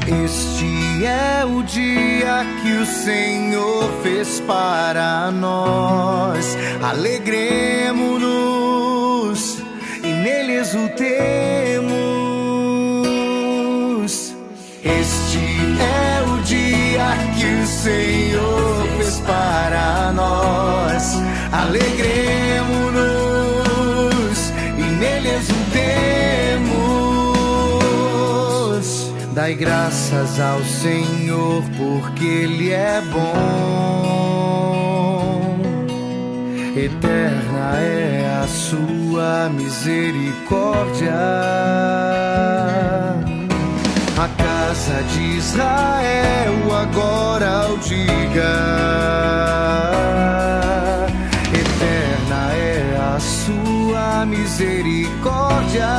Este é o dia que o Senhor fez para nós. Alegremo-nos e nele exultemos. Este é o dia que o Senhor fez para nós. Alegremo-nos e nele exultemos. Dai graças ao Senhor, porque Ele é bom. Eterna é a sua misericórdia. A casa de Israel agora o diga. Eterna é a sua misericórdia.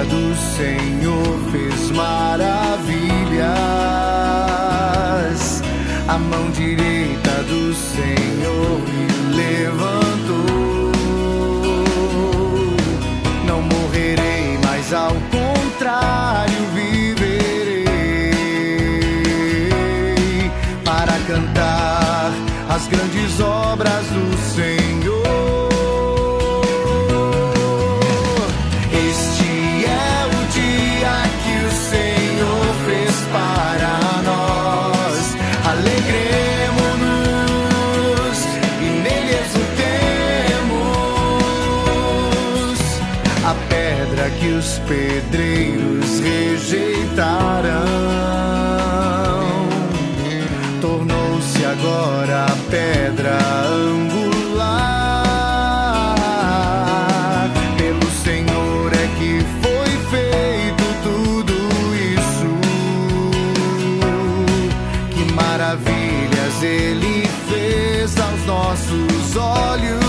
Do Senhor fez maravilhas. A mão direita do Senhor me levantou. Não morrerei, mas ao contrário viverei para cantar as grandes obras do Senhor. Que os pedreiros rejeitaram tornou-se agora a pedra angular. Pelo Senhor é que foi feito tudo isso. Que maravilhas Ele fez aos nossos olhos.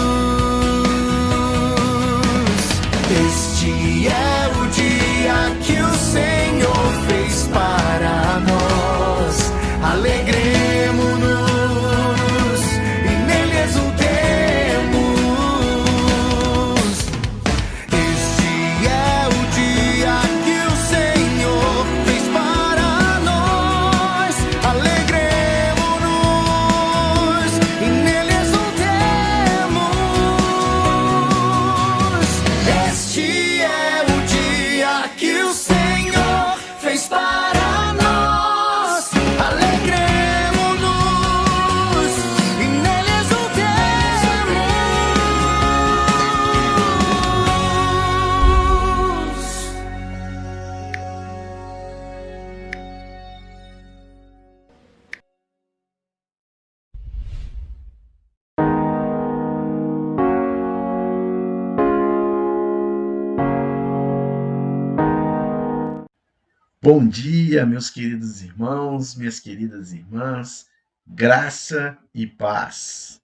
Bom dia, meus queridos irmãos, minhas queridas irmãs, graça e paz.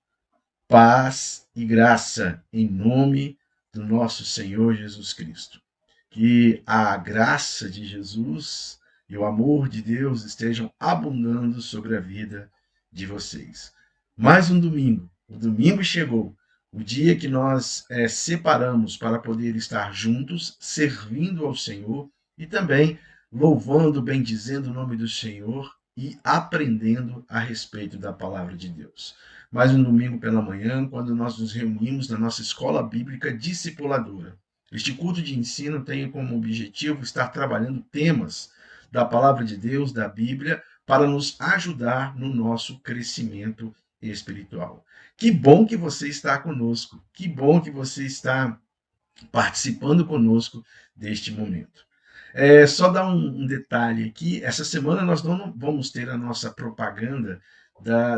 Paz e graça em nome do nosso Senhor Jesus Cristo. Que a graça de Jesus e o amor de Deus estejam abundando sobre a vida de vocês. Mais um domingo, o domingo chegou, o dia que nós separamos para poder estar juntos, servindo ao Senhor e também louvando, bendizendo o nome do Senhor e aprendendo a respeito da palavra de Deus. Mais um domingo pela manhã, quando nós nos reunimos na nossa escola bíblica discipuladora. Este culto de ensino tem como objetivo estar trabalhando temas da palavra de Deus, da Bíblia, para nos ajudar no nosso crescimento espiritual. Que bom que você está conosco, que bom que você está participando conosco deste momento. Só dar um detalhe aqui, essa semana nós não vamos ter a nossa propaganda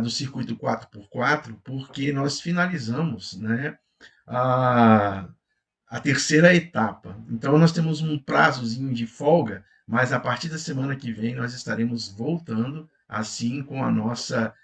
do Circuito 4x4, porque nós finalizamos, né, a terceira etapa. Então nós temos um prazozinho de folga, mas a partir da semana que vem nós estaremos voltando assim com a nossa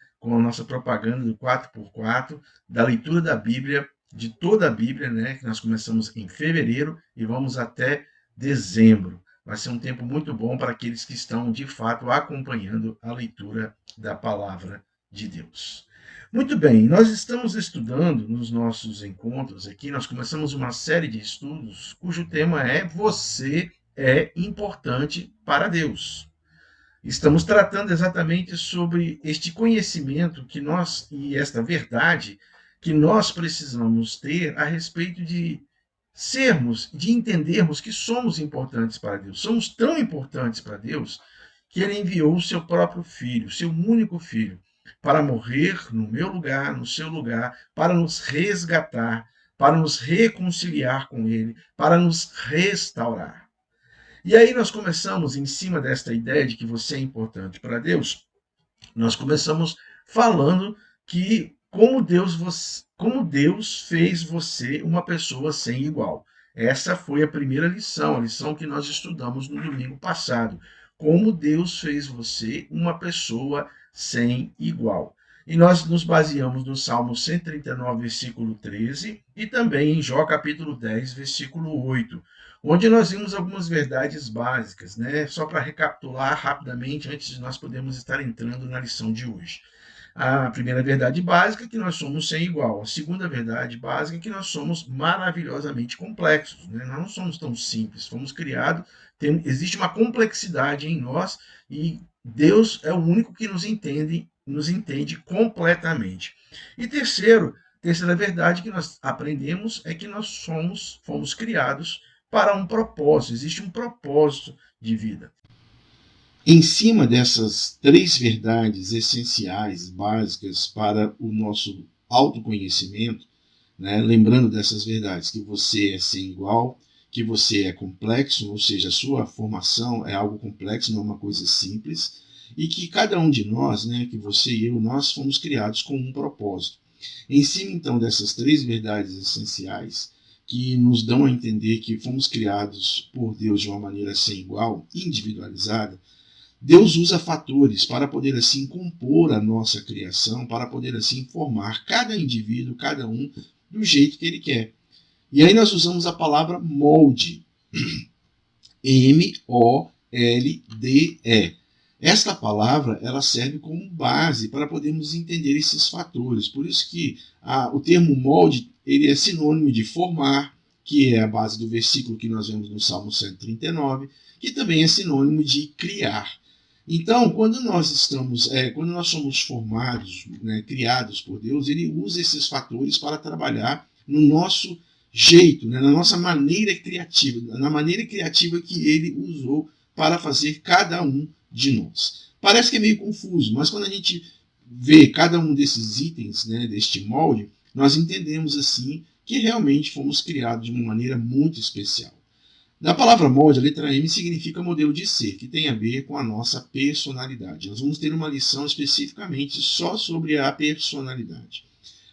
propaganda do 4x4, da leitura da Bíblia, de toda a Bíblia, né, que nós começamos em fevereiro e vamos até dezembro. Vai ser um tempo muito bom para aqueles que estão, de fato, acompanhando a leitura da palavra de Deus. Muito bem, nós estamos estudando nos nossos encontros aqui, nós começamos uma série de estudos cujo tema é Você é importante para Deus. Estamos tratando exatamente sobre este conhecimento que nós, e esta verdade, que nós precisamos ter a respeito de sermos, de entendermos que somos importantes para Deus. Somos tão importantes para Deus que Ele enviou o seu próprio Filho, seu único Filho, para morrer no meu lugar, no seu lugar, para nos resgatar, para nos reconciliar com Ele, para nos restaurar. E aí nós começamos, em cima desta ideia de que você é importante para Deus, nós começamos falando que como Deus fez você uma pessoa sem igual. Essa foi a primeira lição, a lição que nós estudamos no domingo passado. Como Deus fez você uma pessoa sem igual. E nós nos baseamos no Salmo 139, versículo 13, e também em Jó, capítulo 10, versículo 8, onde nós vimos algumas verdades básicas, né? Só para recapitular rapidamente, antes de nós podermos estar entrando na lição de hoje. A primeira verdade básica é que nós somos sem igual. A segunda verdade básica é que nós somos maravilhosamente complexos, né? Nós não somos tão simples, fomos criados, existe uma complexidade em nós e Deus é o único que nos entende completamente. E terceira verdade que nós aprendemos é que nós fomos criados para um propósito, existe um propósito de vida. Em cima dessas três verdades essenciais, básicas para o nosso autoconhecimento, né, lembrando dessas verdades, que você é sem igual, que você é complexo, ou seja, a sua formação é algo complexo, não é uma coisa simples, e que cada um de nós, né, que você e eu, nós fomos criados com um propósito. Em cima, então, dessas três verdades essenciais, que nos dão a entender que fomos criados por Deus de uma maneira sem igual, individualizada, Deus usa fatores para poder assim compor a nossa criação, para poder assim formar cada indivíduo, cada um, do jeito que Ele quer. E aí nós usamos a palavra molde, M-O-L-D-E. Esta palavra ela serve como base para podermos entender esses fatores. Por isso que o termo molde ele é sinônimo de formar, que é a base do versículo que nós vemos no Salmo 139, que também é sinônimo de criar. Então, quando nós somos formados, né, criados por Deus, Ele usa esses fatores para trabalhar no nosso jeito, né, na nossa maneira criativa, na maneira criativa que Ele usou para fazer cada um de nós. Parece que é meio confuso, mas quando a gente vê cada um desses itens, né, deste molde, nós entendemos assim que realmente fomos criados de uma maneira muito especial. Na palavra molde, a letra M significa modelo de ser, que tem a ver com a nossa personalidade. Nós vamos ter uma lição especificamente só sobre a personalidade.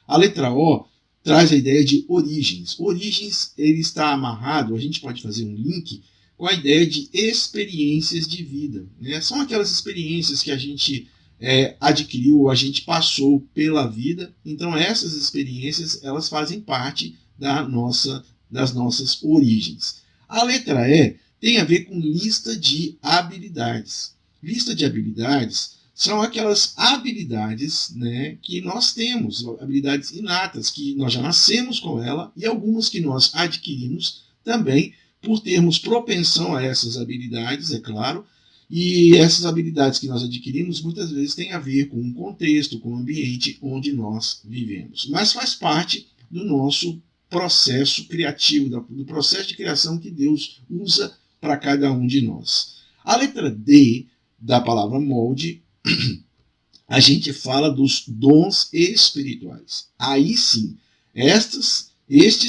A letra O traz a ideia de origens. Origens, ele está amarrado, a gente pode fazer um link com a ideia de experiências de vida, né? São aquelas experiências que a gente adquiriu, a gente passou pela vida. Então essas experiências, elas fazem parte das nossas origens. A letra E tem a ver com lista de habilidades. Lista de habilidades são aquelas habilidades, né, que nós temos, habilidades inatas, que nós já nascemos com ela, e algumas que nós adquirimos também por termos propensão a essas habilidades, é claro. E essas habilidades que nós adquirimos muitas vezes têm a ver com o contexto, com o ambiente onde nós vivemos. Mas faz parte do nosso processo criativo, do processo de criação que Deus usa para cada um de nós. A letra D da palavra molde, a gente fala dos dons espirituais. Aí sim, estes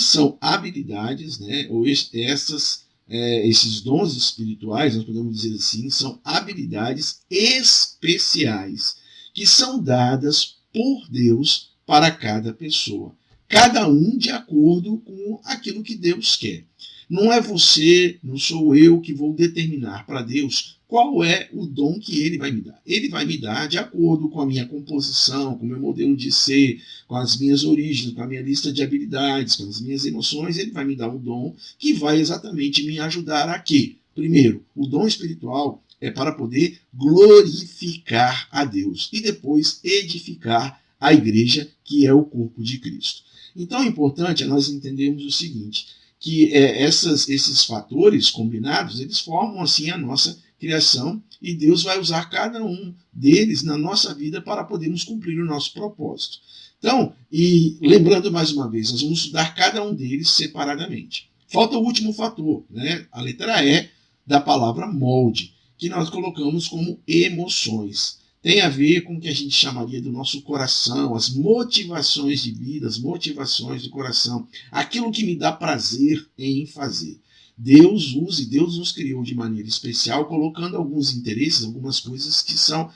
são habilidades, né, ou esses dons espirituais, nós podemos dizer assim, são habilidades especiais que são dadas por Deus para cada pessoa. Cada um de acordo com aquilo que Deus quer. Não é você, não sou eu que vou determinar para Deus qual é o dom que Ele vai me dar. Ele vai me dar de acordo com a minha composição, com o meu modelo de ser, com as minhas origens, com a minha lista de habilidades, com as minhas emoções. Ele vai me dar o dom que vai exatamente me ajudar a quê? Primeiro, o dom espiritual é para poder glorificar a Deus e depois edificar a igreja, que é o corpo de Cristo. Então é importante nós entendermos o seguinte, que esses fatores combinados, eles formam assim a nossa criação, e Deus vai usar cada um deles na nossa vida para podermos cumprir o nosso propósito. Então, e lembrando mais uma vez, nós vamos estudar cada um deles separadamente. Falta o último fator, né? A letra E da palavra molde, que nós colocamos como emoções. Tem a ver com o que a gente chamaria do nosso coração, as motivações de vida, as motivações do coração, aquilo que me dá prazer em fazer. Deus usa e Deus nos criou de maneira especial, colocando alguns interesses, algumas coisas que são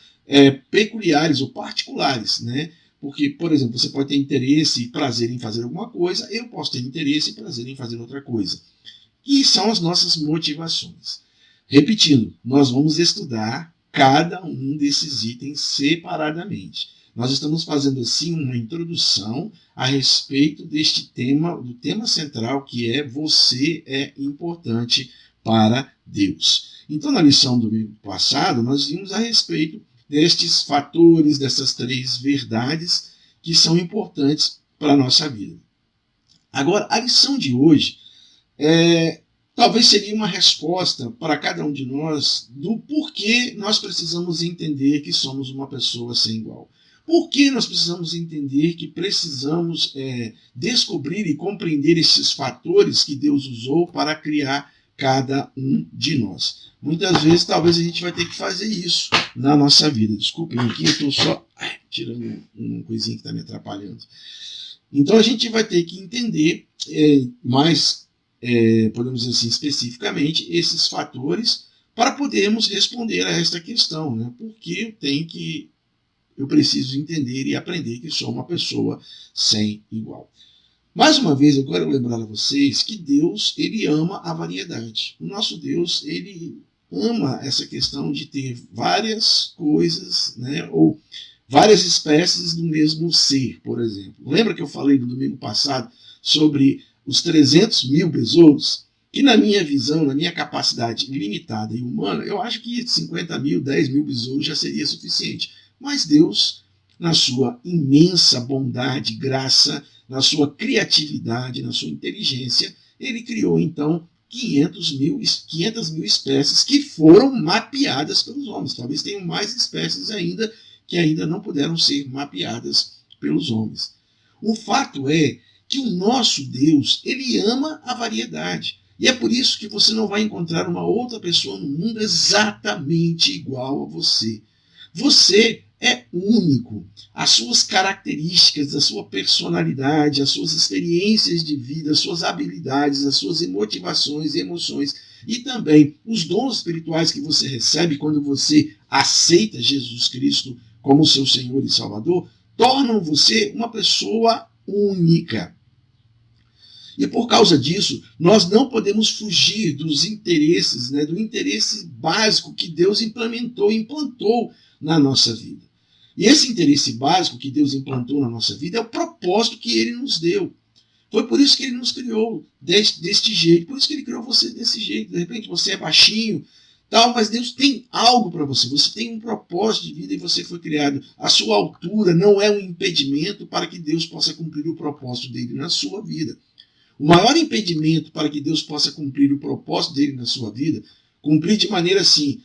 peculiares ou particulares, né? Porque, por exemplo, você pode ter interesse e prazer em fazer alguma coisa, eu posso ter interesse e prazer em fazer outra coisa. E são as nossas motivações. Repetindo, nós vamos estudar cada um desses itens separadamente. Nós estamos fazendo assim uma introdução a respeito deste tema, do tema central, que é você é importante para Deus. Então, na lição do domingo passado, nós vimos a respeito destes fatores, dessas 3 verdades que são importantes para a nossa vida. Agora, a lição de hoje talvez seria uma resposta para cada um de nós do porquê nós precisamos entender que somos uma pessoa sem igual. Por que nós precisamos entender que precisamos descobrir e compreender esses fatores que Deus usou para criar cada um de nós? Muitas vezes, talvez a gente vai ter que fazer isso na nossa vida. Desculpem aqui, eu estou só tirando uma coisinha que está me atrapalhando. Então, a gente vai ter que entender mais, podemos dizer assim, especificamente, esses fatores para podermos responder a esta questão, né? Por que eu preciso entender e aprender que sou uma pessoa sem igual. Mais uma vez, eu quero lembrar a vocês que Deus, ele ama a variedade. O nosso Deus, ele ama essa questão de ter várias coisas, né, ou várias espécies do mesmo ser, por exemplo. Lembra que eu falei no domingo passado sobre os 300 mil besouros? Que na minha visão, na minha capacidade limitada e humana, eu acho que 50 mil, 10 mil besouros já seria suficiente. Mas Deus, na sua imensa bondade, graça, na sua criatividade, na sua inteligência, ele criou então 500 mil espécies que foram mapeadas pelos homens. Talvez tenham mais espécies ainda que ainda não puderam ser mapeadas pelos homens. O fato é que o nosso Deus, ele ama a variedade. E é por isso que você não vai encontrar uma outra pessoa no mundo exatamente igual a você. Você é único. As suas características, a sua personalidade, as suas experiências de vida, as suas habilidades, as suas motivações e emoções e também os dons espirituais que você recebe quando você aceita Jesus Cristo como seu Senhor e Salvador, tornam você uma pessoa única. E por causa disso, nós não podemos fugir dos interesses, do interesse básico que Deus implantou na nossa vida. E esse interesse básico que Deus implantou na nossa vida é o propósito que Ele nos deu. Foi por isso que Ele nos criou deste jeito, por isso que Ele criou você desse jeito. De repente você é baixinho, mas Deus tem algo para você. Você tem um propósito de vida e você foi criado. A sua altura não é um impedimento para que Deus possa cumprir o propósito dele na sua vida. O maior impedimento para que Deus possa cumprir o propósito dele na sua vida, cumprir de maneira assim,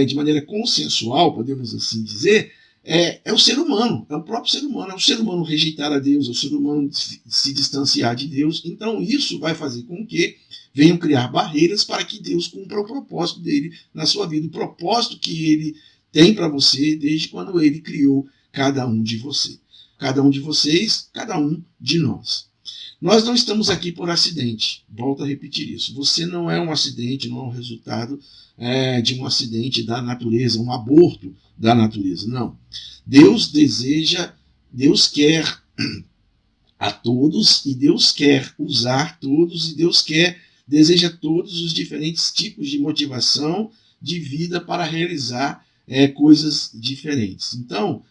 de maneira consensual, podemos assim dizer, é o ser humano, é o próprio ser humano. É o ser humano rejeitar a Deus, é o ser humano se distanciar de Deus. Então isso vai fazer com que venham criar barreiras para que Deus cumpra o propósito dele na sua vida, o propósito que ele tem para você desde quando ele criou cada um de você. Cada um de vocês, cada um de nós. Nós não estamos aqui por acidente, volto a repetir isso. Você não é um acidente, não é um resultado de um acidente da natureza, um aborto da natureza, não. Deus quer a todos e Deus quer usar todos e Deus deseja todos os diferentes tipos de motivação de vida para realizar coisas diferentes. Então,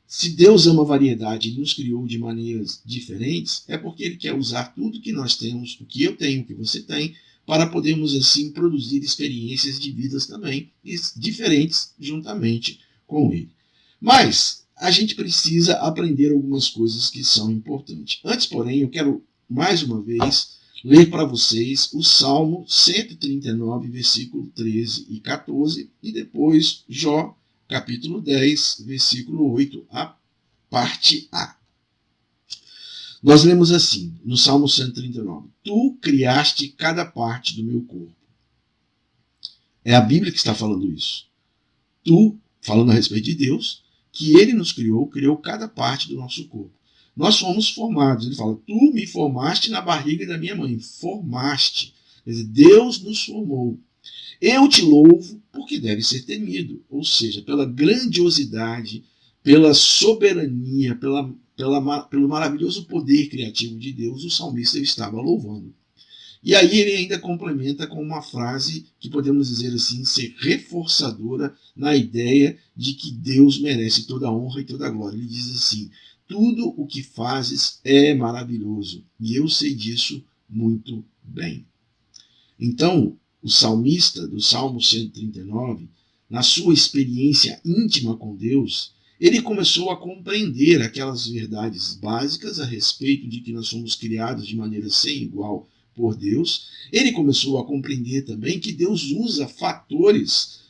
se Deus ama a variedade e nos criou de maneiras diferentes, é porque Ele quer usar tudo que nós temos, o que eu tenho, o que você tem, para podermos assim produzir experiências de vidas também diferentes juntamente com Ele. Mas a gente precisa aprender algumas coisas que são importantes. Antes, porém, eu quero mais uma vez ler para vocês o Salmo 139, versículo 13 e 14, e depois Jó, capítulo 10, versículo 8, a parte A. Nós lemos assim, no Salmo 139, Tu criaste cada parte do meu corpo. É a Bíblia que está falando isso. Tu, falando a respeito de Deus, que Ele nos criou cada parte do nosso corpo. Nós fomos formados. Ele fala, Tu me formaste na barriga da minha mãe. Formaste. Quer dizer, Deus nos formou. Eu te louvo porque deve ser temido, ou seja, pela grandiosidade, pela soberania, pelo maravilhoso poder criativo de Deus, o salmista estava louvando. E aí ele ainda complementa com uma frase que podemos dizer assim, ser reforçadora na ideia de que Deus merece toda a honra e toda a glória. Ele diz assim, tudo o que fazes é maravilhoso, e eu sei disso muito bem. Então, o salmista do Salmo 139, na sua experiência íntima com Deus, ele começou a compreender aquelas verdades básicas a respeito de que nós somos criados de maneira sem igual por Deus. Ele começou a compreender também que Deus usa fatores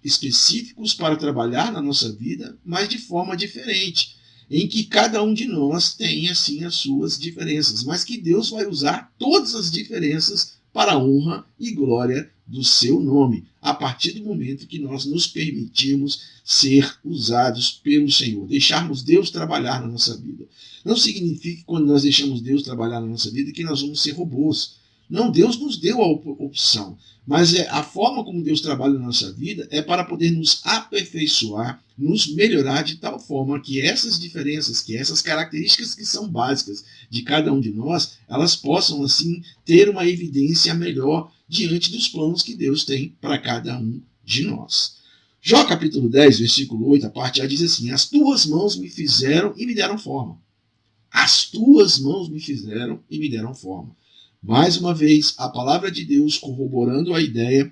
específicos para trabalhar na nossa vida, mas de forma diferente, em que cada um de nós tem assim as suas diferenças, mas que Deus vai usar todas as diferenças para a honra e glória do seu nome, a partir do momento que nós nos permitimos ser usados pelo Senhor, deixarmos Deus trabalhar na nossa vida. Não significa que quando nós deixamos Deus trabalhar na nossa vida que nós vamos ser robôs. Não, Deus nos deu a opção, mas a forma como Deus trabalha na nossa vida é para poder nos aperfeiçoar, nos melhorar de tal forma que essas diferenças, que essas características que são básicas de cada um de nós, elas possam assim ter uma evidência melhor diante dos planos que Deus tem para cada um de nós. Jó capítulo 10, versículo 8, a parte A diz assim, as tuas mãos me fizeram e me deram forma. As tuas mãos me fizeram e me deram forma. Mais uma vez, a palavra de Deus corroborando a ideia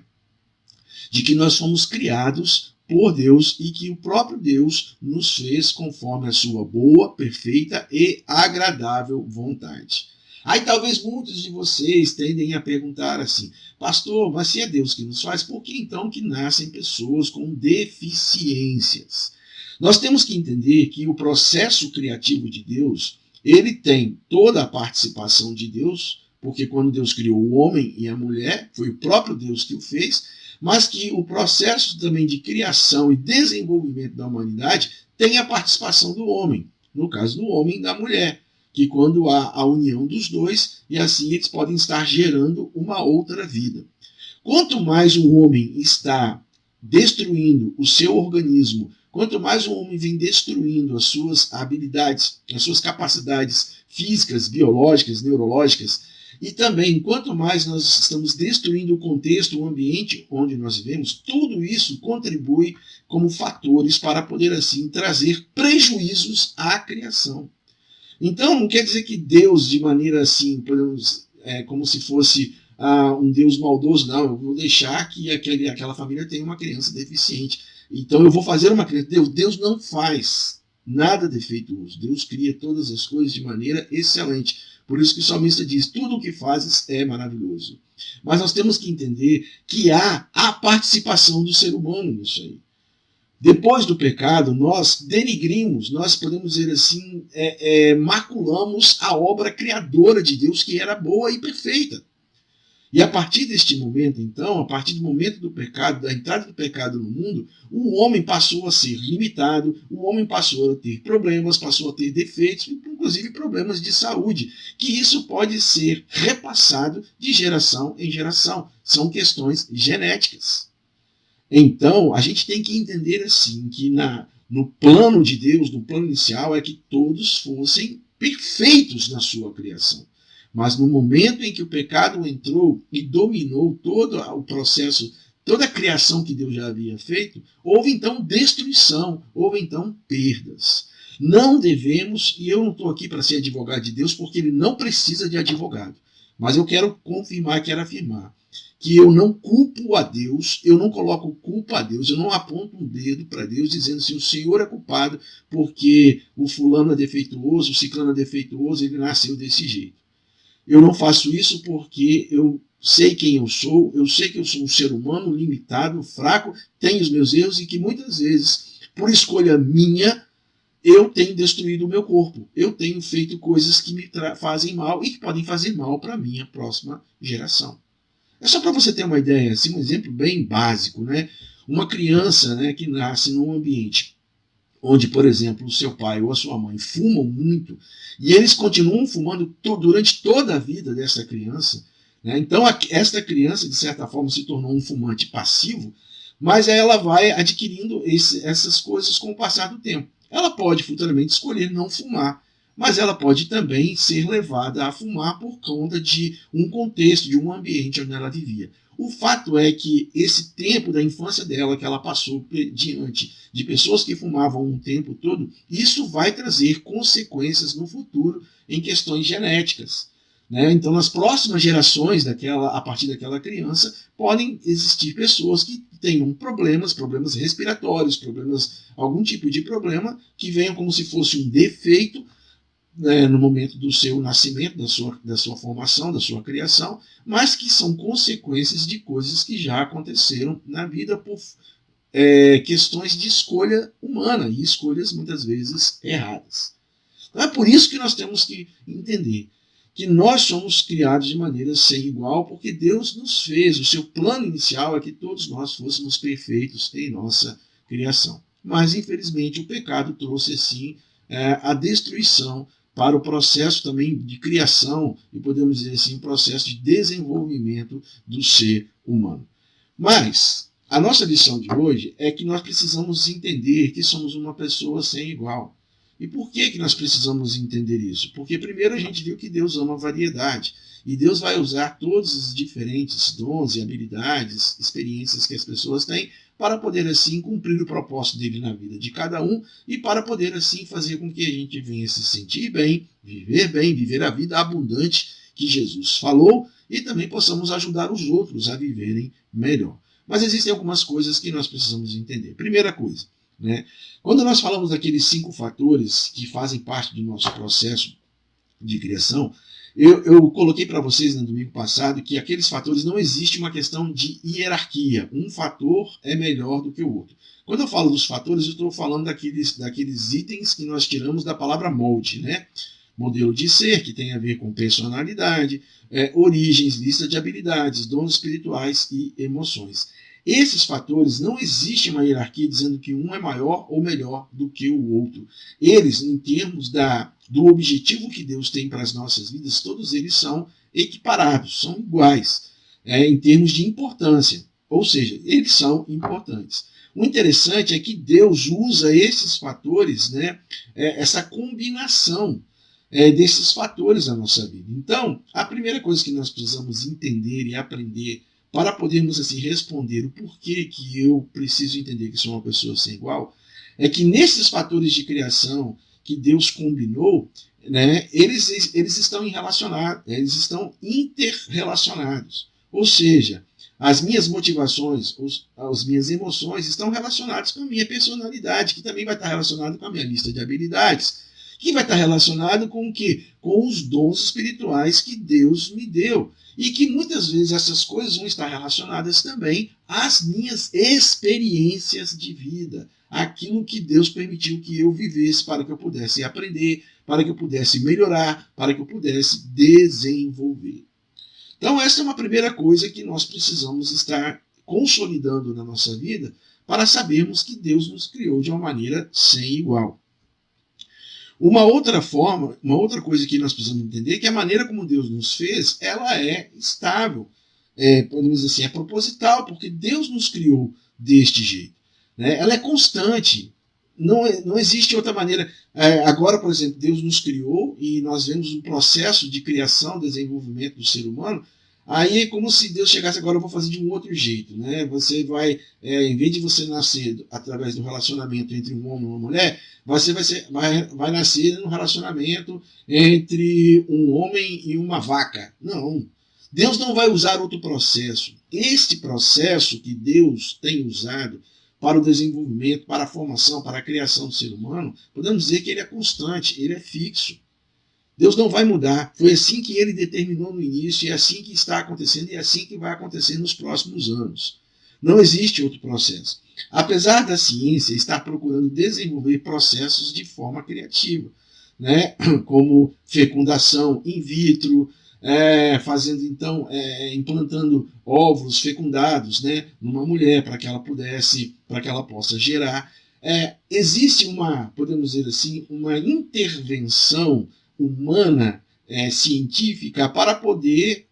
de que nós fomos criados por Deus e que o próprio Deus nos fez conforme a sua boa, perfeita e agradável vontade. Aí talvez muitos de vocês tendem a perguntar assim, pastor, mas se é Deus que nos faz, por que então que nascem pessoas com deficiências? Nós temos que entender que o processo criativo de Deus, ele tem toda a participação de Deus, porque quando Deus criou o homem e a mulher, foi o próprio Deus que o fez, mas que o processo também de criação e desenvolvimento da humanidade tem a participação do homem, no caso do homem e da mulher, que quando há a união dos dois, e assim eles podem estar gerando uma outra vida. Quanto mais o homem está destruindo o seu organismo, quanto mais o homem vem destruindo as suas habilidades, as suas capacidades físicas, biológicas, neurológicas, E também, quanto mais nós estamos destruindo o contexto, o ambiente onde nós vivemos, tudo isso contribui como fatores para poder, assim, trazer prejuízos à criação. Então, não quer dizer que Deus, de maneira assim, podemos, como se fosse um Deus maldoso, não, eu vou deixar que aquela família tenha uma criança deficiente. Então, eu vou fazer uma criança. Deus não faz nada defeituoso. Deus cria todas as coisas de maneira excelente. Por isso que o salmista diz, tudo o que fazes é maravilhoso. Mas nós temos que entender que há a participação do ser humano nisso aí. Depois do pecado, nós denigrimos, nós podemos dizer assim, maculamos a obra criadora de Deus, que era boa e perfeita. E a partir deste momento, então, a partir do momento do pecado, da entrada do pecado no mundo, o homem passou a ser limitado, o homem passou a ter problemas, passou a ter defeitos, inclusive problemas de saúde, que isso pode ser repassado de geração em geração. São questões genéticas. Então, a gente tem que entender assim, que no plano de Deus, no plano inicial, é que todos fossem perfeitos na sua criação. Mas no momento em que o pecado entrou e dominou todo o processo, toda a criação que Deus já havia feito, houve então destruição, houve então perdas. Não devemos, e eu não estou aqui para ser advogado de Deus, porque ele não precisa de advogado, mas eu quero confirmar, quero afirmar, que eu não culpo a Deus, eu não coloco culpa a Deus, eu não aponto um dedo para Deus dizendo assim, o Senhor é culpado porque o fulano é defeituoso, o ciclano é defeituoso, ele nasceu desse jeito. Eu não faço isso porque eu sei quem eu sei que eu sou um ser humano limitado, fraco, tenho os meus erros e que muitas vezes, por escolha minha, eu tenho destruído o meu corpo. Eu tenho feito coisas que me fazem mal e que podem fazer mal para a minha próxima geração. É só para você ter uma ideia, assim, um exemplo bem básico, né? Uma criança, né, que nasce num ambiente onde, por exemplo, o seu pai ou a sua mãe fumam muito, e eles continuam fumando durante toda a vida dessa criança, né? Então, esta criança, de certa forma, se tornou um fumante passivo, mas ela vai adquirindo essas coisas com o passar do tempo. Ela pode futuramente escolher não fumar, mas ela pode também ser levada a fumar por conta de um contexto, de um ambiente onde ela vivia. O fato é que esse tempo da infância dela, que ela passou diante de pessoas que fumavam um tempo todo, isso vai trazer consequências no futuro em questões genéticas, né? Então, nas próximas gerações, a partir daquela criança, podem existir pessoas que tenham problemas respiratórios, algum tipo de problema, que venham como se fosse um defeito, no momento do seu nascimento, da sua formação, da sua criação, mas que são consequências de coisas que já aconteceram na vida por questões de escolha humana e escolhas muitas vezes erradas. Então é por isso que nós temos que entender que nós somos criados de maneira sem igual, porque Deus nos fez, o seu plano inicial é que todos nós fôssemos perfeitos em nossa criação. Mas, infelizmente, o pecado trouxe, assim, a destruição para o processo também de criação, e podemos dizer assim, o processo de desenvolvimento do ser humano. Mas a nossa lição de hoje é que nós precisamos entender que somos uma pessoa sem igual. E por que nós precisamos entender isso? Porque primeiro a gente viu que Deus ama a variedade, e Deus vai usar todos os diferentes dons e habilidades, experiências que as pessoas têm, para poder assim cumprir o propósito dele na vida de cada um e para poder assim fazer com que a gente venha se sentir bem, viver a vida abundante que Jesus falou e também possamos ajudar os outros a viverem melhor. Mas existem algumas coisas que nós precisamos entender. Primeira coisa, né? Quando nós falamos daqueles 5 fatores que fazem parte do nosso processo de criação, eu coloquei para vocês no domingo passado que aqueles fatores não existe uma questão de hierarquia. Um fator é melhor do que o outro. Quando eu falo dos fatores, eu estou falando daqueles itens que nós tiramos da palavra molde, né? Modelo de ser, que tem a ver com personalidade, origens, lista de habilidades, dons espirituais e emoções. Esses fatores, não existe uma hierarquia dizendo que um é maior ou melhor do que o outro. Eles, em termos do objetivo que Deus tem para as nossas vidas, todos eles são equiparados, são iguais, em termos de importância. Ou seja, eles são importantes. O interessante é que Deus usa esses fatores, né, essa combinação desses fatores na nossa vida. Então, a primeira coisa que nós precisamos entender e aprender para podermos assim responder o porquê que eu preciso entender que sou uma pessoa sem igual, é que nesses fatores de criação que Deus combinou, né, eles estão eles estão interrelacionados. Ou seja, as minhas motivações, as minhas emoções estão relacionadas com a minha personalidade, que também vai estar relacionado com a minha lista de habilidades, que vai estar relacionado com o quê? Com os dons espirituais que Deus me deu. E que muitas vezes essas coisas vão estar relacionadas também às minhas experiências de vida, aquilo que Deus permitiu que eu vivesse para que eu pudesse aprender, para que eu pudesse melhorar, para que eu pudesse desenvolver. Então essa é uma primeira coisa que nós precisamos estar consolidando na nossa vida para sabermos que Deus nos criou de uma maneira sem igual. Uma outra coisa que nós precisamos entender é que a maneira como Deus nos fez, ela é estável, podemos dizer assim, é proposital, porque Deus nos criou deste jeito. Né? Ela é constante, não existe outra maneira. Agora, por exemplo, Deus nos criou e nós vemos um processo de criação, desenvolvimento do ser humano. Aí é como se Deus chegasse agora, eu vou fazer de um outro jeito. Né? Você vai, em vez de você nascer através do relacionamento entre um homem e uma mulher, você vai nascer num relacionamento entre um homem e uma vaca. Não. Deus não vai usar outro processo. Este processo que Deus tem usado para o desenvolvimento, para a formação, para a criação do ser humano, podemos dizer que ele é constante, ele é fixo. Deus não vai mudar. Foi assim que ele determinou no início, e é assim que está acontecendo, e é assim que vai acontecer nos próximos anos. Não existe outro processo. Apesar da ciência estar procurando desenvolver processos de forma criativa, né? Como fecundação in vitro, fazendo então, implantando óvulos fecundados, né, numa mulher para que ela possa gerar. Existe podemos dizer assim, uma intervenção humana científica para poder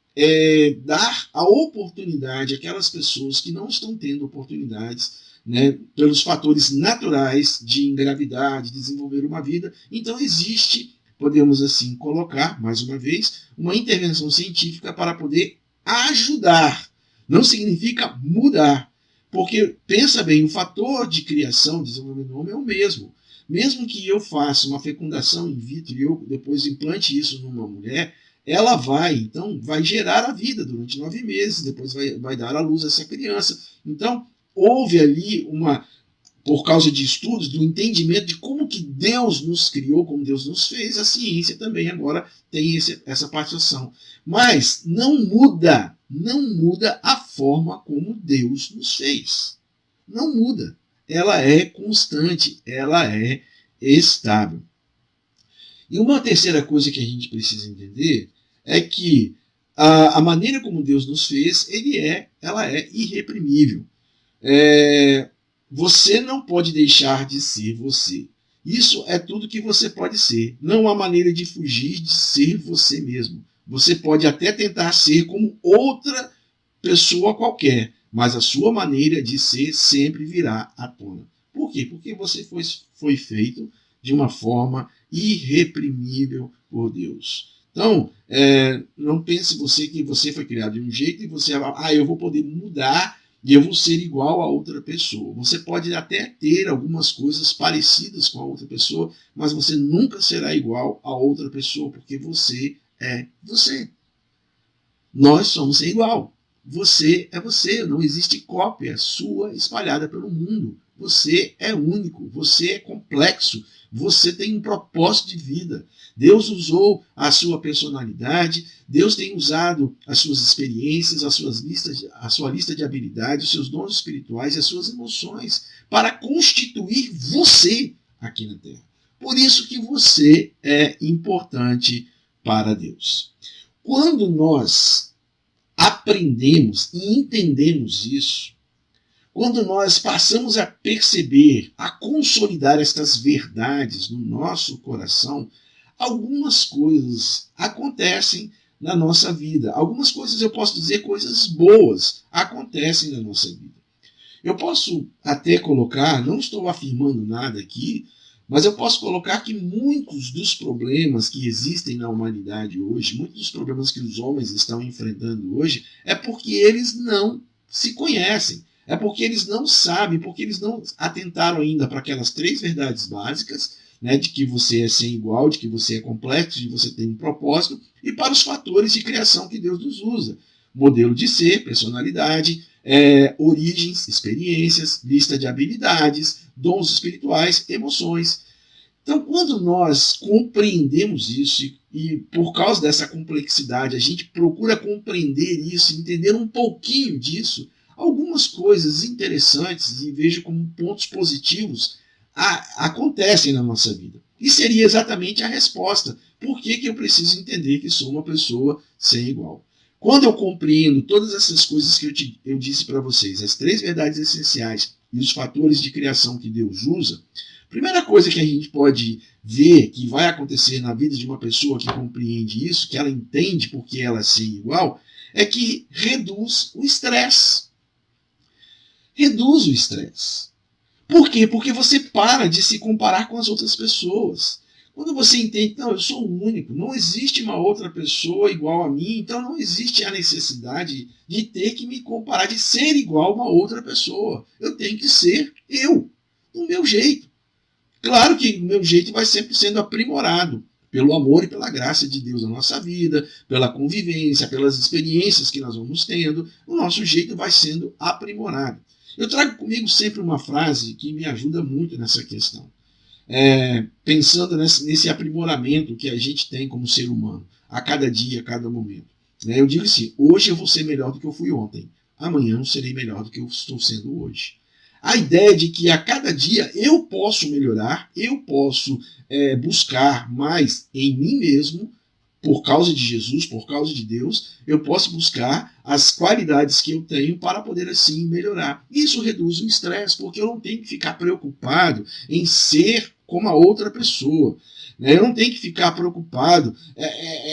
dar a oportunidade àquelas pessoas que não estão tendo oportunidades, né, pelos fatores naturais de engravidar, de desenvolver uma vida. Então existe, podemos assim colocar, mais uma vez, uma intervenção científica para poder ajudar. Não significa mudar, porque, pensa bem, o fator de criação, desenvolvimento do homem é o mesmo. Mesmo que eu faça uma fecundação in vitro e eu depois implante isso numa mulher, ela vai gerar a vida durante 9 meses, depois vai dar à luz essa criança. Então, houve ali por causa de estudos, do entendimento de como que Deus nos criou, como Deus nos fez, a ciência também agora tem essa participação. Mas não muda a forma como Deus nos fez. Não muda. Ela é constante, ela é estável. E uma terceira coisa que a gente precisa entender é que a maneira como Deus nos fez, ela é irreprimível. Você não pode deixar de ser você. Isso é tudo que você pode ser. Não há maneira de fugir de ser você mesmo. Você pode até tentar ser como outra pessoa qualquer, mas a sua maneira de ser sempre virá à tona. Por quê? Porque você foi feito de uma forma irreprimível por Deus. Então, não pense você que você foi criado de um jeito e você vai, eu vou poder mudar e eu vou ser igual a outra pessoa. Você pode até ter algumas coisas parecidas com a outra pessoa, mas você nunca será igual a outra pessoa, porque você é você. Nós somos igual. Você é você, não existe cópia sua espalhada pelo mundo. Você é único, você é complexo, você tem um propósito de vida. Deus usou a sua personalidade, Deus tem usado as suas experiências, a sua lista de habilidades, os seus dons espirituais e as suas emoções para constituir você aqui na Terra. Por isso que você é importante para Deus. Quando nós aprendemos e entendemos isso, quando nós passamos a perceber, a consolidar estas verdades no nosso coração, algumas coisas acontecem na nossa vida. Algumas coisas, eu posso dizer, coisas boas acontecem na nossa vida. Eu posso até colocar, não estou afirmando nada aqui, Mas eu posso colocar que muitos dos problemas que existem na humanidade hoje, muitos dos problemas que os homens estão enfrentando hoje, é porque eles não se conhecem. É porque eles não sabem, porque eles não atentaram ainda para aquelas 3 verdades básicas, né, de que você é sem igual, de que você é complexo, de que você tem um propósito, e para os fatores de criação que Deus nos usa. Modelo de ser, personalidade, origens, experiências, lista de habilidades, dons espirituais, emoções. Então, quando nós compreendemos isso e por causa dessa complexidade a gente procura compreender isso, entender um pouquinho disso, algumas coisas interessantes e vejo como pontos positivos acontecem na nossa vida. E seria exatamente a resposta. Por que eu preciso entender que sou uma pessoa sem igual? Quando eu compreendo todas essas coisas que eu disse para vocês, as 3 verdades essenciais e os fatores de criação que Deus usa, a primeira coisa que a gente pode ver que vai acontecer na vida de uma pessoa que compreende isso, que ela entende porque ela é sem igual, é que reduz o estresse. Reduz o estresse. Por quê? Porque você para de se comparar com as outras pessoas. Quando você entende, não, eu sou o único, não existe uma outra pessoa igual a mim, então não existe a necessidade de ter que me comparar, de ser igual a uma outra pessoa. Eu tenho que ser eu, do meu jeito. Claro que o meu jeito vai sempre sendo aprimorado pelo amor e pela graça de Deus na nossa vida, pela convivência, pelas experiências que nós vamos tendo, o nosso jeito vai sendo aprimorado. Eu trago comigo sempre uma frase que me ajuda muito nessa questão. Pensando nesse aprimoramento que a gente tem como ser humano, a cada dia, a cada momento. Eu digo assim, hoje eu vou ser melhor do que eu fui ontem, amanhã eu serei melhor do que eu estou sendo hoje. A ideia de que a cada dia eu posso melhorar, eu posso buscar mais em mim mesmo, por causa de Jesus, por causa de Deus, eu posso buscar as qualidades que eu tenho para poder assim melhorar. Isso reduz o estresse, porque eu não tenho que ficar preocupado em ser como a outra pessoa. Eu não tenho que ficar preocupado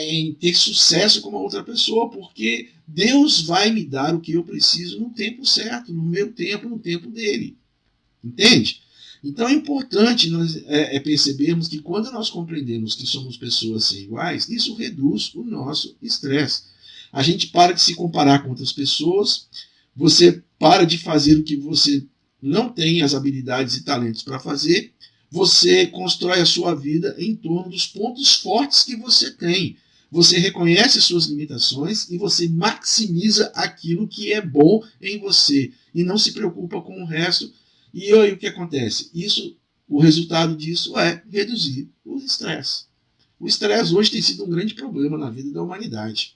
em ter sucesso como a outra pessoa, porque Deus vai me dar o que eu preciso no tempo certo, no meu tempo, no tempo dele. Entende? Então é importante nós percebermos que quando nós compreendemos que somos pessoas sem iguais, isso reduz o nosso estresse. A gente para de se comparar com outras pessoas, você para de fazer o que você não tem as habilidades e talentos para fazer, você constrói a sua vida em torno dos pontos fortes que você tem. Você reconhece as suas limitações e você maximiza aquilo que é bom em você e não se preocupa com o resto. E aí o que acontece? O resultado disso é reduzir o estresse. O estresse hoje tem sido um grande problema na vida da humanidade.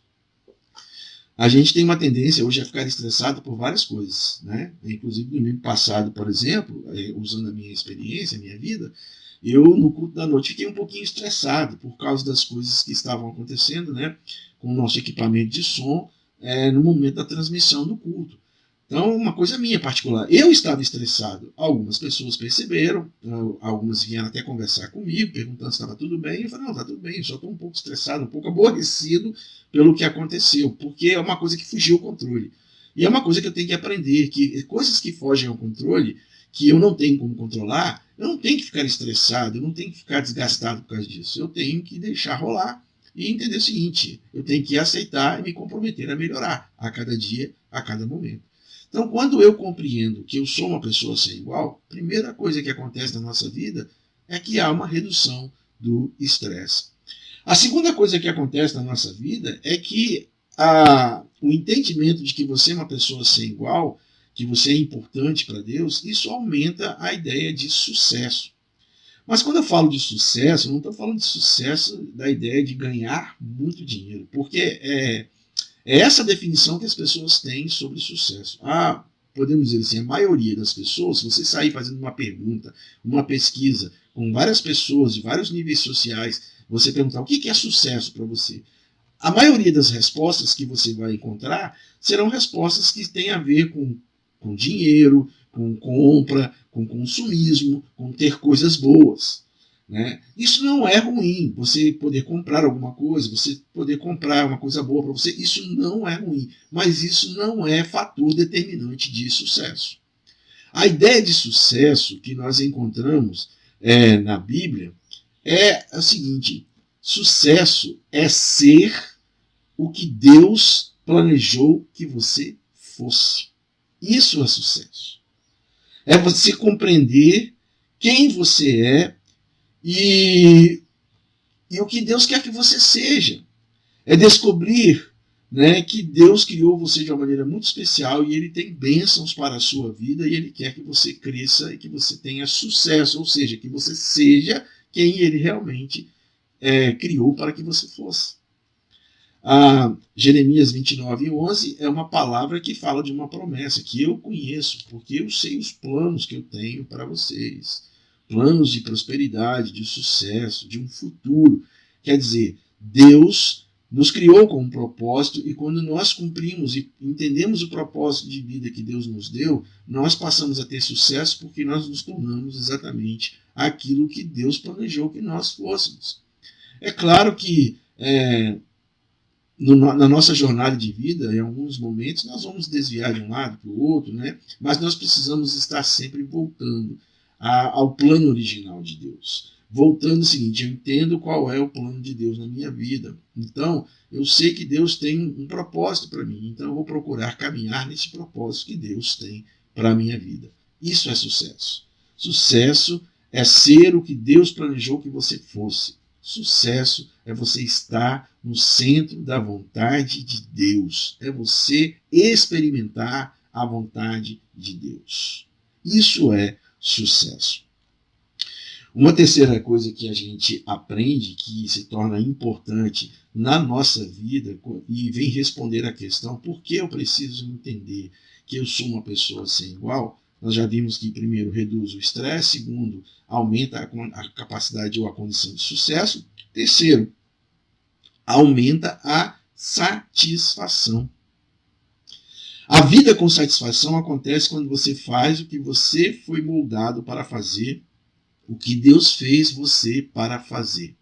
A gente tem uma tendência hoje a ficar estressado por várias coisas, né? Inclusive no domingo passado, por exemplo, usando a minha experiência, a minha vida, eu no culto da noite fiquei um pouquinho estressado por causa das coisas que estavam acontecendo, né? Com o nosso equipamento de som no momento da transmissão do culto. Então, uma coisa minha particular. Eu estava estressado. Algumas pessoas perceberam, algumas vieram até conversar comigo, perguntando se estava tudo bem. Eu falei, não, está tudo bem, eu só estou um pouco estressado, um pouco aborrecido pelo que aconteceu, porque é uma coisa que fugiu ao controle. E é uma coisa que eu tenho que aprender, que coisas que fogem ao controle, que eu não tenho como controlar, eu não tenho que ficar estressado, eu não tenho que ficar desgastado por causa disso. Eu tenho que deixar rolar e entender o seguinte, eu tenho que aceitar e me comprometer a melhorar a cada dia, a cada momento. Então, quando eu compreendo que eu sou uma pessoa sem igual, a primeira coisa que acontece na nossa vida é que há uma redução do estresse. A segunda coisa que acontece na nossa vida é que o entendimento de que você é uma pessoa sem igual, que você é importante para Deus, isso aumenta a ideia de sucesso. Mas quando eu falo de sucesso, eu não estou falando de sucesso da ideia de ganhar muito dinheiro, porque é essa definição que as pessoas têm sobre sucesso. Podemos dizer assim, a maioria das pessoas, se você sair fazendo uma pergunta, uma pesquisa com várias pessoas de vários níveis sociais, você perguntar o que é sucesso para você, a maioria das respostas que você vai encontrar serão respostas que têm a ver com dinheiro, com compra, com consumismo, com ter coisas boas. Né? Isso não é ruim, você poder comprar alguma coisa, você poder comprar uma coisa boa para você, isso não é ruim, mas isso não é fator determinante de sucesso. A ideia de sucesso que nós encontramos na Bíblia é o seguinte: sucesso é ser o que Deus planejou que você fosse. Isso é sucesso. É você compreender quem você é e o que Deus quer que você seja. É descobrir, né, que Deus criou você de uma maneira muito especial e Ele tem bênçãos para a sua vida e Ele quer que você cresça e que você tenha sucesso, ou seja, que você seja quem Ele realmente criou para que você fosse. Jeremias 29:11 é uma palavra que fala de uma promessa que eu conheço, porque eu sei os planos que eu tenho para vocês. Planos de prosperidade, de sucesso, de um futuro. Quer dizer, Deus nos criou com um propósito e quando nós cumprimos e entendemos o propósito de vida que Deus nos deu, nós passamos a ter sucesso porque nós nos tornamos exatamente aquilo que Deus planejou que nós fôssemos. É claro que na nossa jornada de vida, em alguns momentos, nós vamos desviar de um lado para o outro, né? Mas nós precisamos estar sempre voltando ao plano original de Deus. Voltando o seguinte: eu entendo qual é o plano de Deus na minha vida. Então, eu sei que Deus tem um propósito para mim. Então, eu vou procurar caminhar nesse propósito que Deus tem para a minha vida. Isso é sucesso. Sucesso é ser o que Deus planejou que você fosse. Sucesso é você estar no centro da vontade de Deus. É você experimentar a vontade de Deus. Isso é sucesso. Uma terceira coisa que a gente aprende, que se torna importante na nossa vida, e vem responder à questão por que eu preciso entender que eu sou uma pessoa sem igual. Nós já vimos que, primeiro, reduz o estresse. Segundo, aumenta a capacidade ou a condição de sucesso. Terceiro, aumenta a satisfação. A vida com satisfação acontece quando você faz o que você foi moldado para fazer, o que Deus fez você para fazer.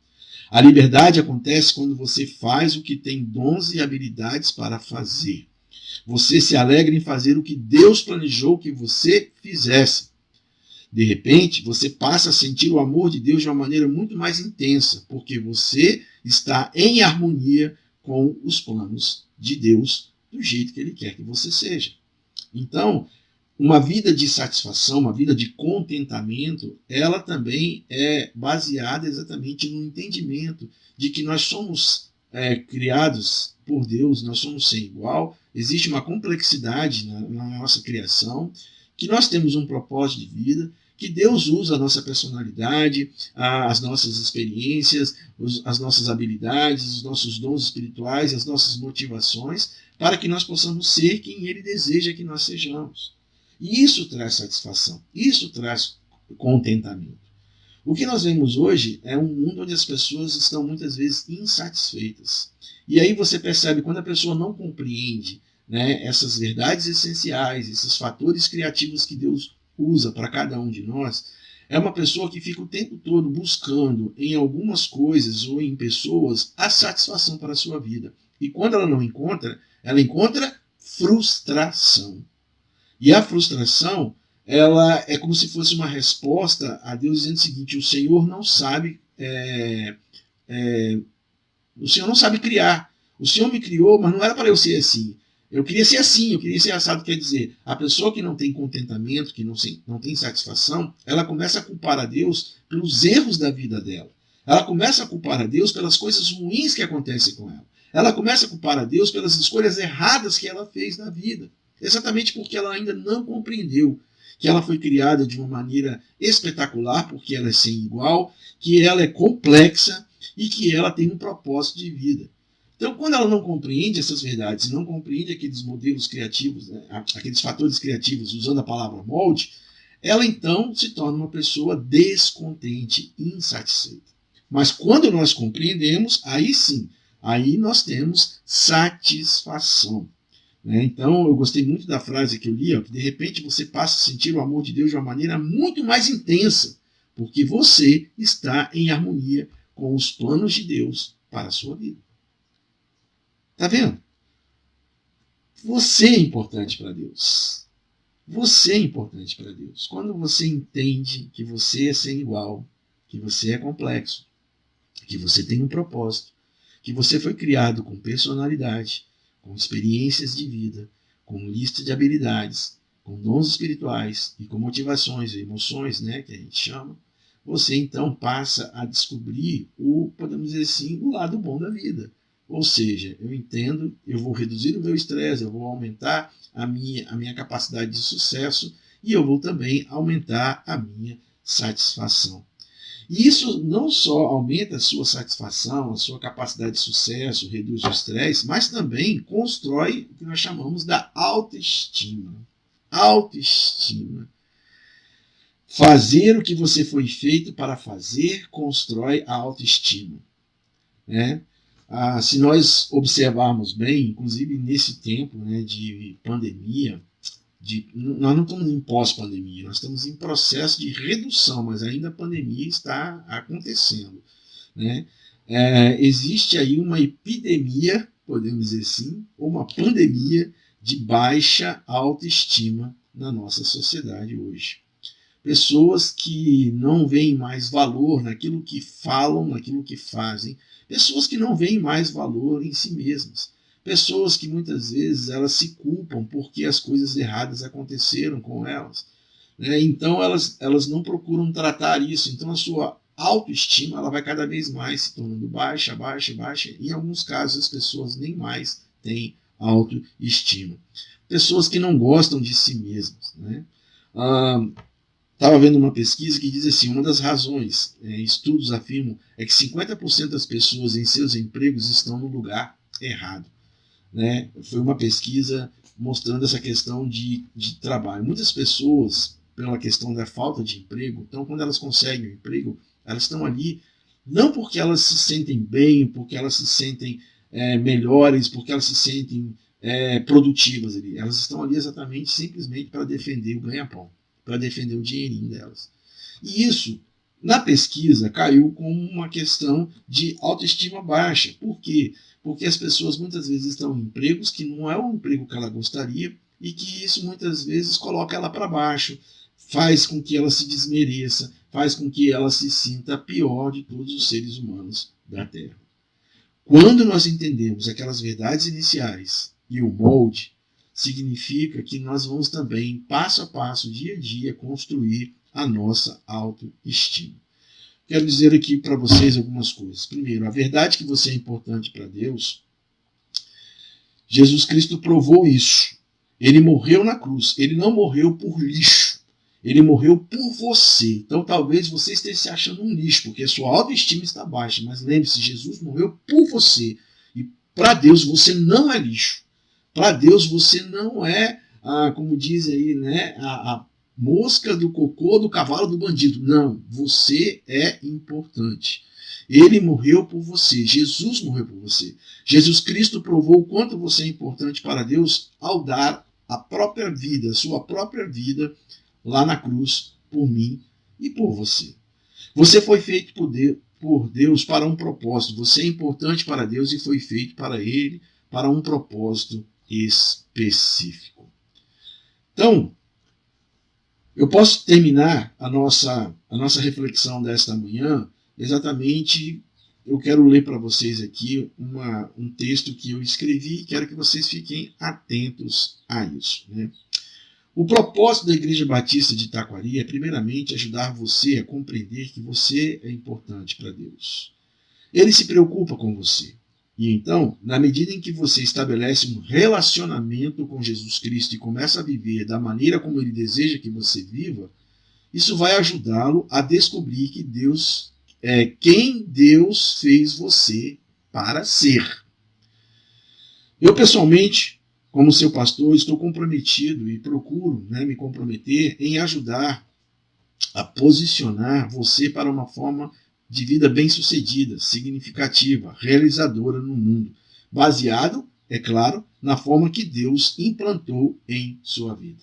A liberdade acontece quando você faz o que tem dons e habilidades para fazer. Você se alegra em fazer o que Deus planejou que você fizesse. De repente, você passa a sentir o amor de Deus de uma maneira muito mais intensa, porque você está em harmonia com os planos de Deus, do jeito que Ele quer que você seja. Então, uma vida de satisfação, uma vida de contentamento, ela também é baseada exatamente no entendimento de que nós somos criados por Deus, nós somos sem igual, existe uma complexidade na nossa criação, que nós temos um propósito de vida, que Deus usa a nossa personalidade, as nossas experiências, as nossas habilidades, os nossos dons espirituais, as nossas motivações, para que nós possamos ser quem Ele deseja que nós sejamos. E isso traz satisfação, isso traz contentamento. O que nós vemos hoje é um mundo onde as pessoas estão muitas vezes insatisfeitas. E aí você percebe, quando a pessoa não compreende, né, essas verdades essenciais, esses fatores criativos que Deus usa para cada um de nós, é uma pessoa que fica o tempo todo buscando em algumas coisas ou em pessoas a satisfação para a sua vida. E quando ela não encontra, ela encontra frustração. E a frustração, ela é como se fosse uma resposta a Deus dizendo o seguinte: o Senhor não sabe, o Senhor não sabe criar. O Senhor me criou, mas não era para eu ser assim. Eu queria ser assim, eu queria ser assado. Quer dizer, a pessoa que não tem contentamento, que não tem satisfação, ela começa a culpar a Deus pelos erros da vida dela. Ela começa a culpar a Deus pelas coisas ruins que acontecem com ela. Ela começa a culpar a Deus pelas escolhas erradas que ela fez na vida. Exatamente porque ela ainda não compreendeu que ela foi criada de uma maneira espetacular, porque ela é sem igual, que ela é complexa e que ela tem um propósito de vida. Então, quando ela não compreende essas verdades, não compreende aqueles modelos criativos, né, aqueles fatores criativos, usando a palavra molde, ela então se torna uma pessoa descontente, insatisfeita. Mas quando nós compreendemos, aí sim, aí nós temos satisfação. Então, eu gostei muito da frase que eu li, que de repente você passa a sentir o amor de Deus de uma maneira muito mais intensa, porque você está em harmonia com os planos de Deus para a sua vida. Está vendo? Você é importante para Deus. Você é importante para Deus. Quando você entende que você é sem igual, que você é complexo, que você tem um propósito, que você foi criado com personalidade, com experiências de vida, com lista de habilidades, com dons espirituais e com motivações e emoções, né, que a gente chama, você então passa a descobrir podemos dizer assim, o lado bom da vida. Ou seja, eu entendo, eu vou reduzir o meu estresse, eu vou aumentar a minha capacidade de sucesso e eu vou também aumentar a minha satisfação. E isso não só aumenta a sua satisfação, a sua capacidade de sucesso, reduz o estresse, mas também constrói o que nós chamamos da autoestima. Autoestima. Fazer o que você foi feito para fazer constrói a autoestima, né? Se nós observarmos bem, inclusive nesse tempo, né, de pandemia, nós não estamos em pós-pandemia, nós estamos em processo de redução, mas ainda a pandemia está acontecendo, né? Existe aí uma epidemia, podemos dizer assim, ou uma pandemia de baixa autoestima na nossa sociedade hoje. Pessoas que não veem mais valor naquilo que falam, naquilo que fazem. Pessoas que não veem mais valor em si mesmas. Pessoas que muitas vezes elas se culpam porque as coisas erradas aconteceram com elas, né? Então elas não procuram tratar isso. Então a sua autoestima ela vai cada vez mais se tornando baixa, baixa, baixa. E em alguns casos as pessoas nem mais têm autoestima. Pessoas que não gostam de si mesmas, né? Estava vendo uma pesquisa que diz assim, uma das razões, estudos afirmam, é que 50% das pessoas em seus empregos estão no lugar errado, né? Foi uma pesquisa mostrando essa questão de trabalho. Muitas pessoas, pela questão da falta de emprego, então quando elas conseguem um emprego, elas estão ali não porque elas se sentem bem, porque elas se sentem melhores, porque elas se sentem produtivas ali. Elas estão ali exatamente, simplesmente para defender o ganha-pão, para defender o dinheirinho delas. E isso, na pesquisa, caiu como uma questão de autoestima baixa. Por quê? Porque as pessoas muitas vezes estão em empregos que não é o emprego que ela gostaria e que isso muitas vezes coloca ela para baixo, faz com que ela se desmereça, faz com que ela se sinta a pior de todos os seres humanos da Terra. Quando nós entendemos aquelas verdades iniciais e o molde, significa que nós vamos também, passo a passo, dia a dia, construir a nossa autoestima. Quero dizer aqui para vocês algumas coisas. Primeiro, a verdade que você é importante para Deus, Jesus Cristo provou isso. Ele morreu na cruz. Ele não morreu por lixo. Ele morreu por você. Então talvez você esteja se achando um lixo, porque a sua autoestima está baixa. Mas lembre-se, Jesus morreu por você. E para Deus você não é lixo. Para Deus você não é, como diz aí, né, a mosca do cocô do cavalo do bandido. Não, você é importante. Ele morreu por você, Jesus morreu por você. Jesus Cristo provou o quanto você é importante para Deus ao dar a própria vida, a sua própria vida lá na cruz por mim e por você. Você foi feito por Deus para um propósito. Você é importante para Deus e foi feito para Ele para um propósito específico. Então, eu posso terminar a nossa reflexão desta manhã exatamente, eu quero ler para vocês aqui um texto que eu escrevi e quero que vocês fiquem atentos a isso, né? O propósito da Igreja Batista de Taquari é, primeiramente, ajudar você a compreender que você é importante para Deus. Ele se preocupa com você. E então, na medida em que você estabelece um relacionamento com Jesus Cristo e começa a viver da maneira como Ele deseja que você viva, isso vai ajudá-lo a descobrir que Deus é quem Deus fez você para ser. Eu, pessoalmente, como seu pastor, estou comprometido e procuro, me comprometer em ajudar a posicionar você para uma forma de vida bem-sucedida, significativa, realizadora no mundo, baseado, é claro, na forma que Deus implantou em sua vida.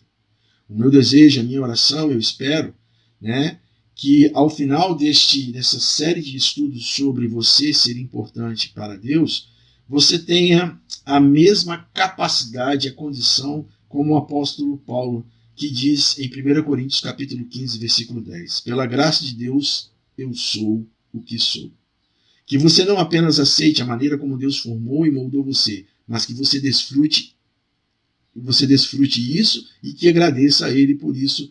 O meu desejo, a minha oração, eu espero, que ao final dessa série de estudos sobre você ser importante para Deus, você tenha a mesma capacidade, a condição como o apóstolo Paulo que diz em 1 Coríntios capítulo 15, versículo 10, pela graça de Deus eu sou o que sou. Que você não apenas aceite a maneira como Deus formou e moldou você, mas que você desfrute isso e que agradeça a Ele por isso,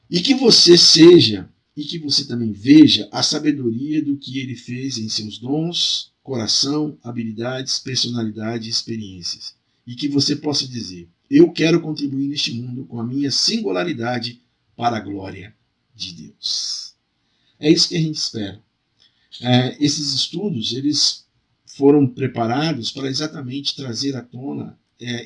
E que você seja, e que você também veja a sabedoria do que Ele fez em seus dons, coração, habilidades, personalidade e experiências. E que você possa dizer, eu quero contribuir neste mundo com a minha singularidade para a glória de Deus. É isso que a gente espera. Esses estudos, eles foram preparados para exatamente trazer à tona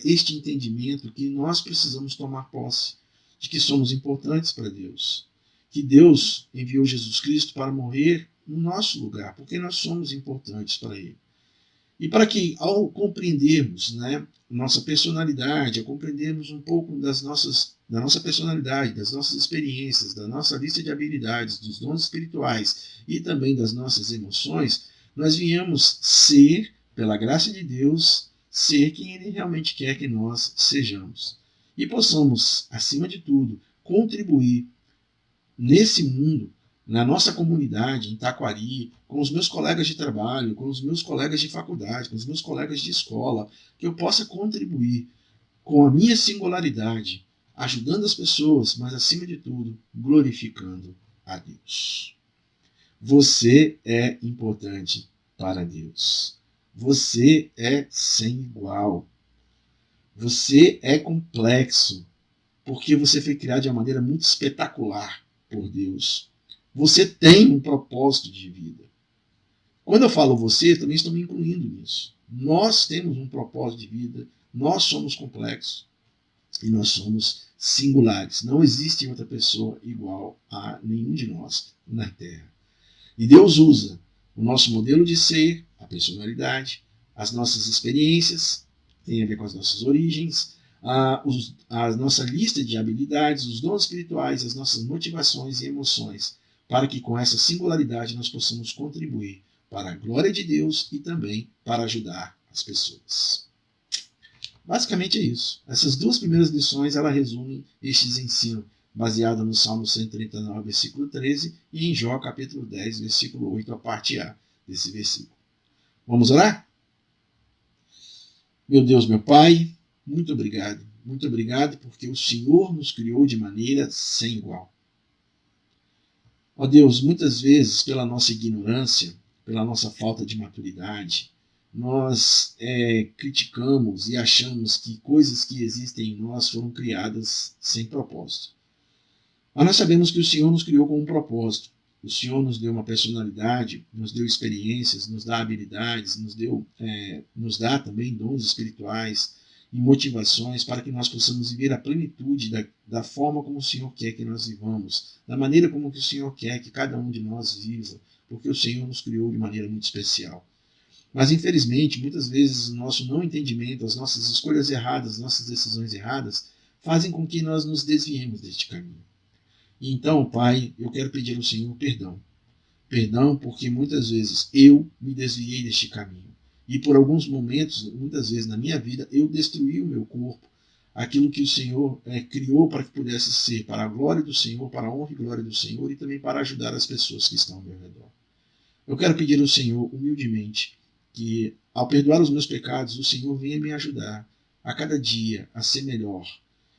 este entendimento que nós precisamos tomar posse, de que somos importantes para Deus, que Deus enviou Jesus Cristo para morrer no nosso lugar, porque nós somos importantes para Ele. E para que, ao compreendermos nossa personalidade, ao compreendermos um pouco da nossa personalidade, das nossas experiências, da nossa lista de habilidades, dos dons espirituais e também das nossas emoções, nós viemos ser, pela graça de Deus, ser quem Ele realmente quer que nós sejamos. E possamos, acima de tudo, contribuir nesse mundo, na nossa comunidade, em Taquari, com os meus colegas de trabalho, com os meus colegas de faculdade, com os meus colegas de escola, que eu possa contribuir com a minha singularidade, ajudando as pessoas, mas acima de tudo, glorificando a Deus. Você é importante para Deus. Você é sem igual. Você é complexo, porque você foi criado de uma maneira muito espetacular por Deus. Você tem um propósito de vida. Quando eu falo você, também estou me incluindo nisso. Nós temos um propósito de vida, nós somos complexos e nós somos singulares. Não existe outra pessoa igual a nenhum de nós na Terra. E Deus usa o nosso modelo de ser, a personalidade, as nossas experiências, tem a ver com as nossas origens, a nossa lista de habilidades, os dons espirituais, as nossas motivações e emoções, para que com essa singularidade nós possamos contribuir para a glória de Deus e também para ajudar as pessoas. Basicamente é isso. Essas duas primeiras lições, ela resumem estes ensinos, baseado no Salmo 139, versículo 13, e em Jó, capítulo 10, versículo 8, a parte A desse versículo. Vamos orar? Meu Deus, meu Pai, muito obrigado. Muito obrigado porque o Senhor nos criou de maneira sem igual. Ó Deus, muitas vezes, pela nossa ignorância, pela nossa falta de maturidade, nós criticamos e achamos que coisas que existem em nós foram criadas sem propósito. Mas nós sabemos que o Senhor nos criou com um propósito. O Senhor nos deu uma personalidade, nos deu experiências, nos dá habilidades, nos dá também dons espirituais e motivações para que nós possamos viver a plenitude da forma como o Senhor quer que nós vivamos, da maneira como que o Senhor quer que cada um de nós viva, porque o Senhor nos criou de maneira muito especial. Mas, infelizmente, muitas vezes o nosso não entendimento, as nossas escolhas erradas, as nossas decisões erradas, fazem com que nós nos desviemos deste caminho. E então, Pai, eu quero pedir ao Senhor perdão. Perdão porque muitas vezes eu me desviei deste caminho. E por alguns momentos, muitas vezes na minha vida, eu destruí o meu corpo, aquilo que o Senhor criou para que pudesse ser para a glória do Senhor, para a honra e glória do Senhor e também para ajudar as pessoas que estão ao meu redor. Eu quero pedir ao Senhor, humildemente, que ao perdoar os meus pecados, o Senhor venha me ajudar a cada dia a ser melhor.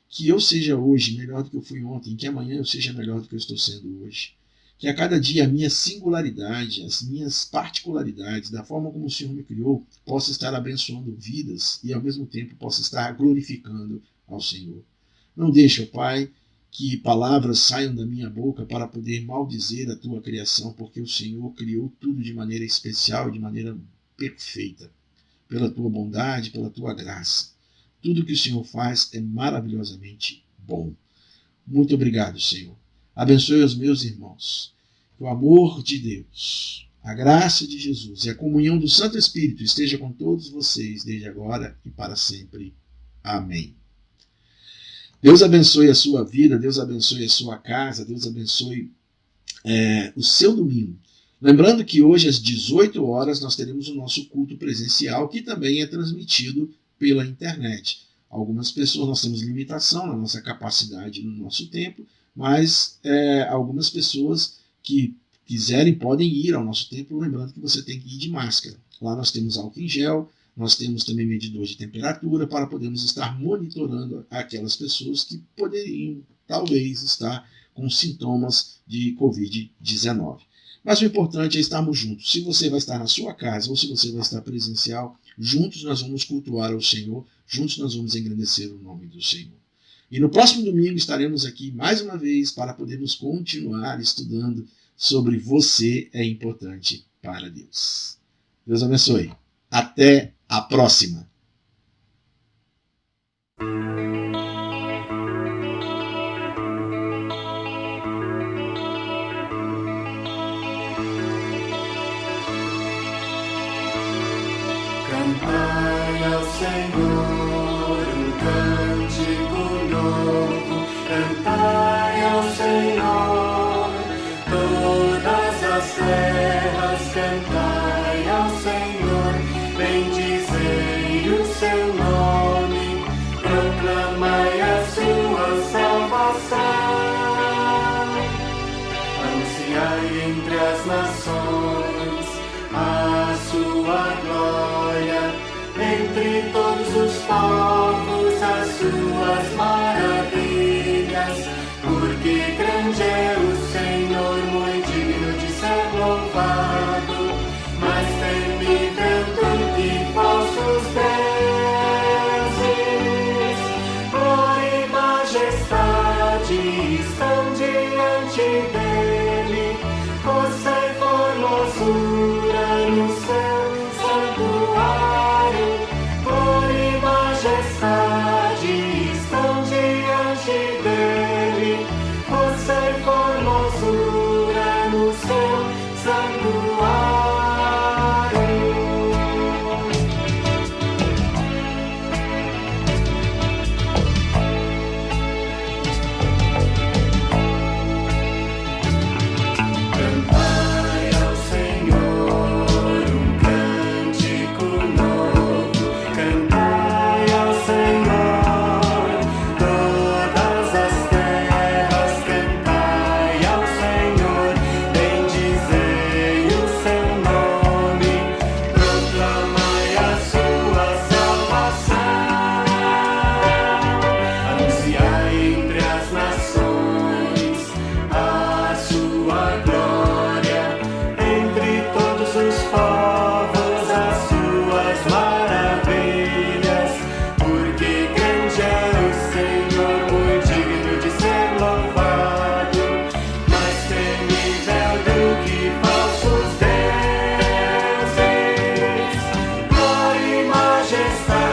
Que eu seja hoje melhor do que eu fui ontem, que amanhã eu seja melhor do que eu estou sendo hoje. Que a cada dia a minha singularidade, as minhas particularidades, da forma como o Senhor me criou, possa estar abençoando vidas e ao mesmo tempo possa estar glorificando ao Senhor. Não deixe, ó Pai, que palavras saiam da minha boca para poder maldizer a tua criação, porque o Senhor criou tudo de maneira especial, de maneira perfeita, pela tua bondade, pela tua graça. Tudo que o Senhor faz é maravilhosamente bom. Muito obrigado, Senhor. Abençoe os meus irmãos. Que o amor de Deus, a graça de Jesus e a comunhão do Santo Espírito esteja com todos vocês, desde agora e para sempre. Amém. Deus abençoe a sua vida, Deus abençoe a sua casa, Deus abençoe o seu domingo. Lembrando que hoje às 18 horas nós teremos o nosso culto presencial, que também é transmitido pela internet. Algumas pessoas, nós temos limitação na nossa capacidade, no nosso tempo, mas algumas pessoas que quiserem podem ir ao nosso templo, lembrando que você tem que ir de máscara. Lá nós temos álcool em gel, nós temos também medidor de temperatura para podermos estar monitorando aquelas pessoas que poderiam, talvez, estar com sintomas de Covid-19. Mas o importante é estarmos juntos. Se você vai estar na sua casa ou se você vai estar presencial, juntos nós vamos cultuar ao Senhor, juntos nós vamos engrandecer o nome do Senhor. E no próximo domingo estaremos aqui mais uma vez para podermos continuar estudando sobre você é importante para Deus. Deus abençoe. Até a próxima. Cantai ao Senhor um cântico novo, cantai ao Senhor, todas as terras, cantai ao Senhor, bendizei o seu nome, proclamai a sua salvação, anunciai entre as nações a sua glória, entre todos os povos as suas maravilhas, porque grande é o Senhor, muito digno de ser louvado, mais temível do que falsos deuses. Glória e majestade estão diante dele, força e formosura no seu santuário. Glória e majestade estão diante dele, força e formosura no seu santuário. Cantai ao Senhor um cântico novo, cantai ao Senhor, todas as terras, cantai ao Senhor, bendizei o seu nome, proclamai a sua salvação, anunciai entre as nações a sua glória, entre todos os povos as suas maravilhas, porque grande é o Senhor, muito digno de ser louvado, mais temível do que falsos deuses. Glória e majestade